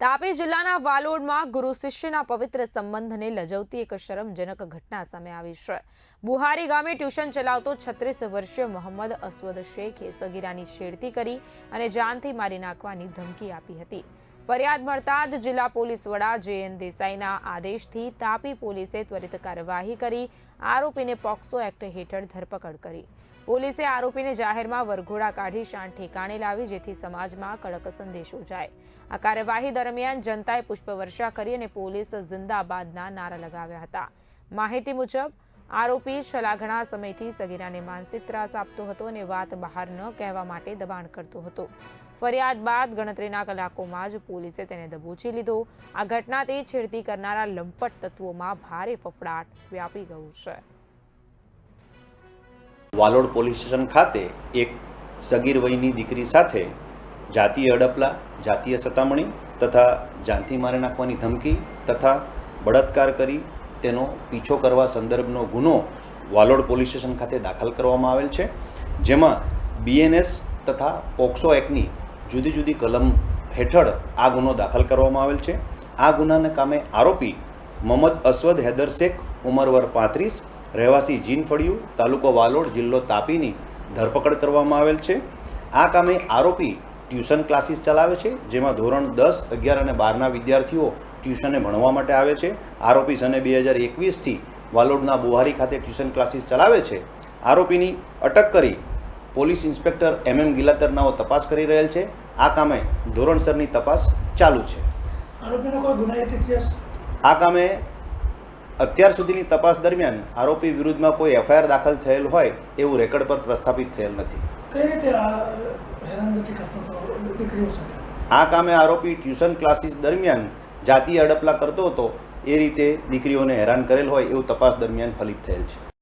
તાપી જિલ્લાના વાલોડમાં ગુરુ શિષ્યના પવિત્ર સંબંધને લજવતી એક શરમજનક ઘટના સામે આવી છે। બુહારી ગામે ટ્યુશન ચલાવતો 36 વર્ષીય મોહમ્મદ અસવદ શેખે સગીરાની છેડતી કરી અને જાનથી મારી નાખવાની ધમકી આપી હતી। ફરિયાદ મળતા જ જિલ્લા પોલીસ વડા જે.એન. દેસાઈના આદેશથી તાપી પોલીસે ત્વરિત કાર્યવાહી કરી આરોપીને પોક્સો એક્ટ હેઠળ ધરપકડ કરી। પોલીસે આરોપીને જાહેરમાં વરઘોડા કાઢી શાન ઠેકાણે લાવી જેથી સમાજમાં કડક સંદેશો જાય। આ કાર્યવાહી દરમિયાન જનતાએ પુષ્પવર્ષા કરી અને પોલીસ જિંદાબાદના નારા લગાવ્યા હતા। માહિતી મુજબ આરોપી છેલ્લા ઘણા સમયથી સગીરાને માનસિક ત્રાસ આપતો હતો અને વાત બહાર ન કહેવા માટે દબાણ કરતો હતો। ફરિયાદ બાદ ગણતરીના કલાકોમાં જ પોલીસે તેને દબોચી લીધો। આ ઘટનાથી છેડતી કરનારા લંપટ તત્વોમાં ભારે ફફડાટ વ્યાપી ગયું છે। વાલોડ પોલીસ સ્ટેશન ખાતે એક સગીર વયની દીકરી સાથે જાતીય અડપલા, જાતીય સતામણી તથા જાનથી મારી નાખવાની ધમકી તથા બળાત્કાર કરી તેનો પીછો કરવા સંદર્ભનો ગુનો વાલોડ પોલીસ સ્ટેશન ખાતે દાખલ કરવામાં આવેલ છે, જેમાં BNS તથા પોક્સો એક્ટની જુદી જુદી કલમ હેઠળ આ ગુનો દાખલ કરવામાં આવેલ છે। આ ગુનાને કામે આરોપી મોહમ્મદ અસવદ હૈદર શેખ, ઉંમર વર્ષ 35, રહેવાસી જીનફળિયું, તાલુકો વાલોડ, જિલ્લો તાપીની ધરપકડ કરવામાં આવેલ છે। આ કામે આરોપી ટ્યુશન ક્લાસીસ ચલાવે છે, જેમાં ધોરણ 10, 11 અને 12ના વિદ્યાર્થીઓ ટ્યુશને ભણવા માટે આવે છે। આરોપી સને 2021થી વાલોડના બુહારી ખાતે ટ્યુશન ક્લાસીસ ચલાવે છે। આરોપીની અટક કરી પોલીસ ઇન્સ્પેક્ટર MM ગિલાતરનાઓ તપાસ કરી રહેલ છે। આ કામે ધોરણસરની તપાસ ચાલુ છે। આરોપીનો કોઈ ગુનાહિત ઇતિહાસ? આ કામે અત્યાર સુધીની તપાસ દરમિયાન આરોપી વિરુદ્ધમાં કોઈ FIR દાખલ થયેલ હોય એવું રેકર્ડ પર પ્રસ્થાપિત થયેલ નથી। કઈ રીતે હેરાનગતિ કરતો હતો દીકરીઓ સાથે? આ કામે આરોપી ટ્યુશન ક્લાસીસ દરમિયાન જાતીય અડપલા કરતો હતો, એ રીતે દીકરીઓને હેરાન કરેલ હોય એવું તપાસ દરમિયાન ફલિત થયેલ છે।